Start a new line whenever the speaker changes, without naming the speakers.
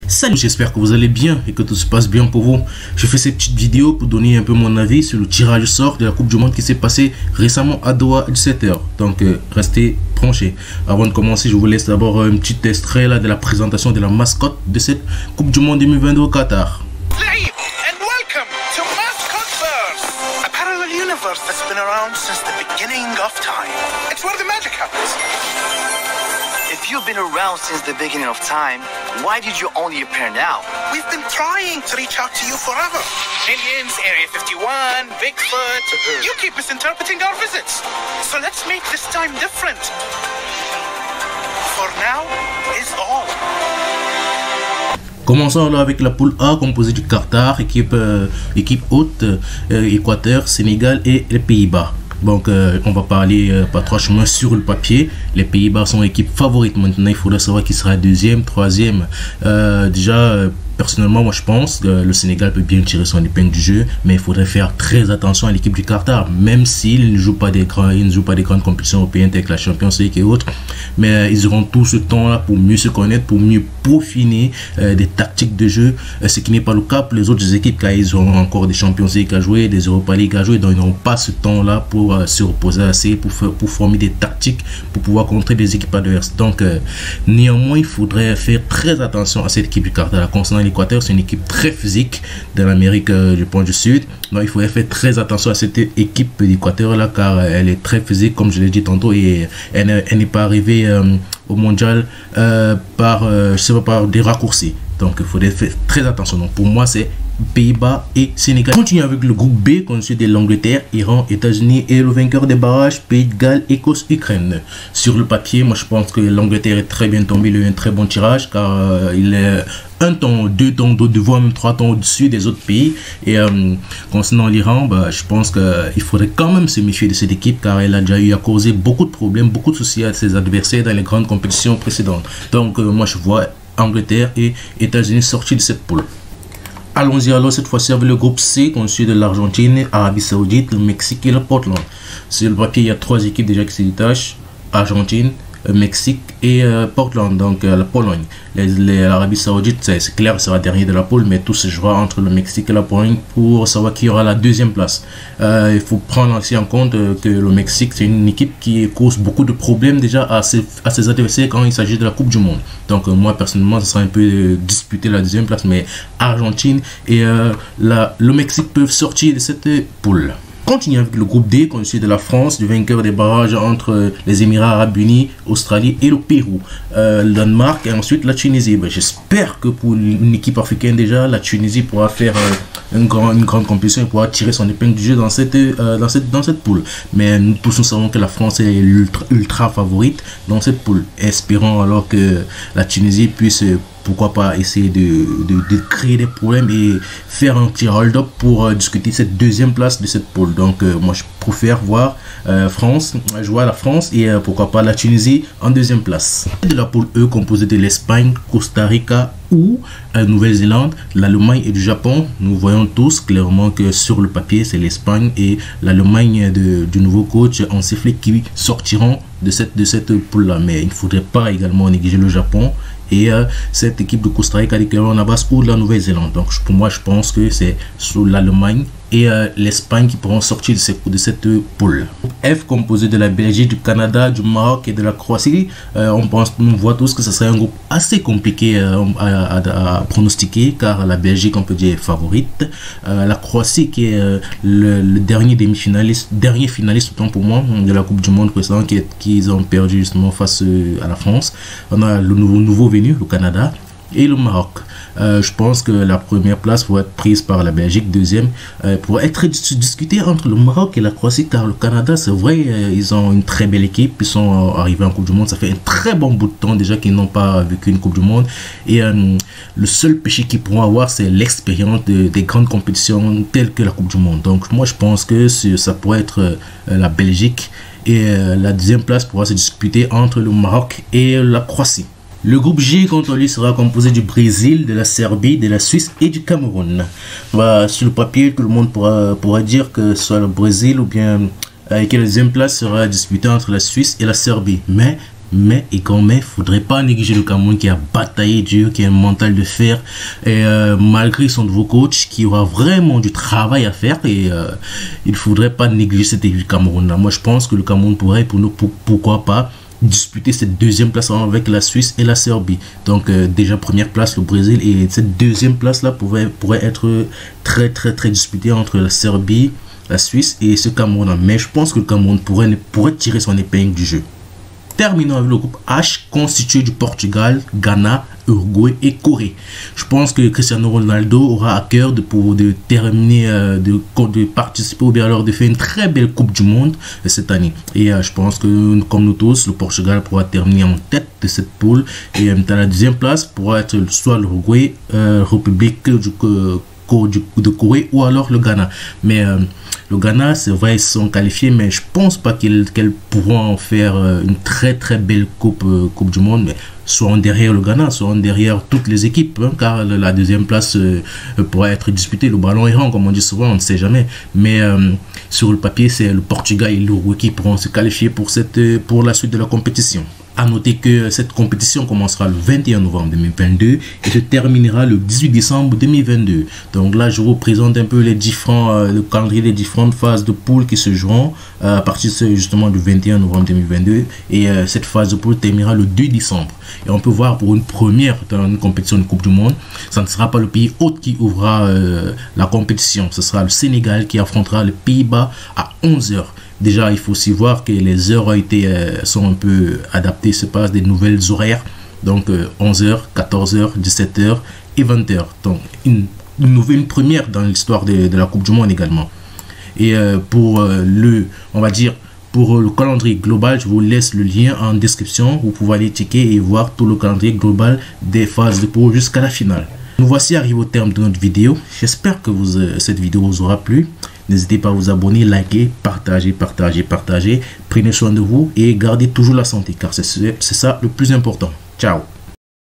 Salut, j'espère que vous allez bien et que tout se passe bien pour vous. Je fais cette petite vidéo pour donner un peu mon avis sur le tirage au sort de la Coupe du Monde qui s'est passé récemment à Doha à 17h. Donc restez branchés. Avant de commencer, je vous laisse d'abord un petit extrait là de la présentation de la mascotte de cette Coupe du Monde 2022 au Qatar.
And welcome to Mascot Verse, a parallel universe that's been around since the beginning of time. It's where the magic happens.
If you've been around since the beginning of time, why did you only appear now?
We've been trying to reach out to you forever. Aliens, Area 51, Bigfoot. You keep misinterpreting our visits. So let's make this time different. For now is all.
Commençons alors avec la poule A composée du Qatar, équipe haute, Équateur, Sénégal et les Pays-Bas. Donc on va parler pas trois chemins sur le papier. Les Pays-Bas sont équipe favorite. Maintenant il faudra savoir qui sera deuxième, troisième. Personnellement, moi je pense que le Sénégal peut bien tirer son épingle du jeu, mais il faudrait faire très attention à l'équipe du Qatar, même s'ils ne jouent pas des grandes compétitions européennes avec la Champions League et autres. Mais ils auront tout ce temps-là pour mieux se connaître, pour mieux peaufiner des tactiques de jeu, ce qui n'est pas le cas pour les autres équipes, car ils auront encore des Champions League à jouer, des Europa League à jouer, donc ils n'auront pas ce temps-là pour se reposer assez, pour former des tactiques, pour pouvoir contrer des équipes adverses. Donc néanmoins, il faudrait faire très attention à cette équipe du Qatar. Concernant l'Équateur, c'est une équipe très physique de l'Amérique du Sud. Donc il faudrait faire très attention à cette équipe d'Équateur là, car elle est très physique, comme je l'ai dit tantôt, et elle n'est pas arrivée au mondial par des raccourcis. Donc il faudrait faire très attention. Donc pour moi, c'est Pays-Bas et Sénégal. Continue avec le groupe B constitué de l'Angleterre, Iran, États-Unis et le vainqueur des barrages, Pays de Galles, Écosse, Ukraine. Sur le papier, moi je pense que l'Angleterre est très bien tombée, il a eu un très bon tirage, car il est un ton, deux tons, voire même trois tons au-dessus des autres pays. Et concernant l'Iran, je pense qu'il faudrait quand même se méfier de cette équipe, car elle a déjà eu à causer beaucoup de problèmes, beaucoup de soucis à ses adversaires dans les grandes compétitions précédentes. Donc moi je vois Angleterre et États-Unis sortis de cette poule. Allons-y alors cette fois-ci avec le groupe C constitué de l'Argentine, Arabie Saoudite, le Mexique et le Portland. Sur le papier, il y a trois équipes déjà qui se détachent: Argentine, Mexique et Portland, donc la Pologne. L'Arabie Saoudite, c'est clair, sera dernier de la poule, mais tout se jouera entre le Mexique et la Pologne pour savoir qui aura la deuxième place. Il faut prendre aussi en compte que le Mexique, c'est une équipe qui cause beaucoup de problèmes déjà à ses adversaires quand il s'agit de la Coupe du Monde. Donc moi personnellement, ça sera un peu disputé la deuxième place, mais Argentine et le Mexique peuvent sortir de cette poule. Continue avec le groupe D constitué de la France, du vainqueur des barrages entre les Émirats Arabes Unis, Australie et le Pérou, le Danemark et ensuite la Tunisie. J'espère que pour une équipe africaine déjà, la Tunisie pourra faire une grande compétition et pourra tirer son épingle du jeu dans cette poule. Mais nous tous nous savons que la France est ultra favorite dans cette poule. Espérons alors que la Tunisie puisse, pourquoi pas, essayer de créer des problèmes et faire un petit hold-up pour discuter cette deuxième place de cette poule. Donc moi je préfère voir jouer à la France et pourquoi pas la Tunisie en deuxième place. De la poule E composée de l'Espagne, Costa Rica ou Nouvelle-Zélande, l'Allemagne et du Japon. Nous voyons tous clairement que sur le papier c'est l'Espagne et l'Allemagne du nouveau coach Hansi Flick qui sortiront de cette poule là, mais il ne faudrait pas également négliger le Japon et cette équipe de Costa Rica, de Navas ou de la Nouvelle-Zélande. Donc pour moi je pense que c'est sur l'Allemagne et l'Espagne qui pourront sortir de cette poule. F composé de la Belgique, du Canada, du Maroc et de la Croatie. On voit tous que ce serait un groupe assez compliqué à pronostiquer, car la Belgique on peut dire est favorite, la Croatie qui est le dernier finaliste autant pour moi de la Coupe du Monde précédente, qu'ils ont perdu justement face à la France. On a le nouveau venu, le Canada, et le Maroc. Je pense que la première place va être prise par la Belgique, deuxième pour être discutée entre le Maroc et la Croatie, car le Canada, c'est vrai, ils ont une très belle équipe, ils sont arrivés en Coupe du Monde, ça fait un très bon bout de temps déjà qu'ils n'ont pas vécu une Coupe du Monde, et le seul péché qu'ils pourront avoir, c'est l'expérience des grandes compétitions telles que la Coupe du Monde. Donc moi je pense que ça pourrait être la Belgique, et la deuxième place pourra se disputer entre le Maroc et la Croatie. Le groupe G, quant à lui, sera composé du Brésil, de la Serbie, de la Suisse et du Cameroun. Sur le papier, tout le monde pourra dire que soit le Brésil ou bien que la deuxième place sera disputée entre la Suisse et la Serbie. Mais mais il ne faudrait pas négliger le Cameroun qui a bataillé dur, qui a un mental de fer, et malgré son nouveau coach qui aura vraiment du travail à faire, et il ne faudrait pas négliger cette équipe du Cameroun là. Moi je pense que le Cameroun pourrait, pourquoi pas, disputer cette deuxième place avec la Suisse et la Serbie. Donc déjà première place le Brésil, et cette deuxième place là pourrait être très disputée entre la Serbie, la Suisse et ce Cameroun. Mais je pense que le Cameroun pourrait tirer son épingle du jeu. Terminons avec le groupe H, constitué du Portugal, Ghana, Uruguay et Corée. Je pense que Cristiano Ronaldo aura à cœur de terminer, de participer, ou bien alors de faire une très belle Coupe du Monde cette année. Et je pense que, comme nous tous, le Portugal pourra terminer en tête de cette poule. Et dans la deuxième place pourra être soit l'Uruguay, République de Corée, ou alors le Ghana. Mais le Ghana, c'est vrai, ils sont qualifiés, mais je pense pas qu'elles pourront en faire une très belle coupe du monde. Mais soit derrière le Ghana, soit derrière toutes les équipes, hein, car la deuxième place pourrait être disputée. Le ballon errant, comme on dit souvent, on ne sait jamais. Mais sur le papier, c'est le Portugal et l'Uruguay qui pourront se qualifier pour la suite de la compétition. À noter que cette compétition commencera le 21 novembre 2022 et se terminera le 18 décembre 2022. Donc là, je vous présente un peu le calendrier des différentes phases de poule qui se joueront à partir justement du 21 novembre 2022. Et cette phase de poule terminera le 2 décembre. Et on peut voir pour une première dans une compétition de Coupe du Monde, ça ne sera pas le pays hôte qui ouvrira la compétition. Ce sera le Sénégal qui affrontera les Pays-Bas à 11 h. Déjà, il faut aussi voir que les heures sont un peu adaptées, se passent des nouvelles horaires. Donc 11h, 14h, 17h et 20h. Donc une première dans l'histoire de la Coupe du Monde également. Et pour le calendrier global, je vous laisse le lien en description. Vous pouvez aller checker et voir tout le calendrier global des phases de poule jusqu'à la finale. Nous voici arrivés au terme de notre vidéo. J'espère que cette vidéo vous aura plu. N'hésitez pas à vous abonner, liker, partager. Prenez soin de vous et gardez toujours la santé, car c'est ça le plus important. Ciao.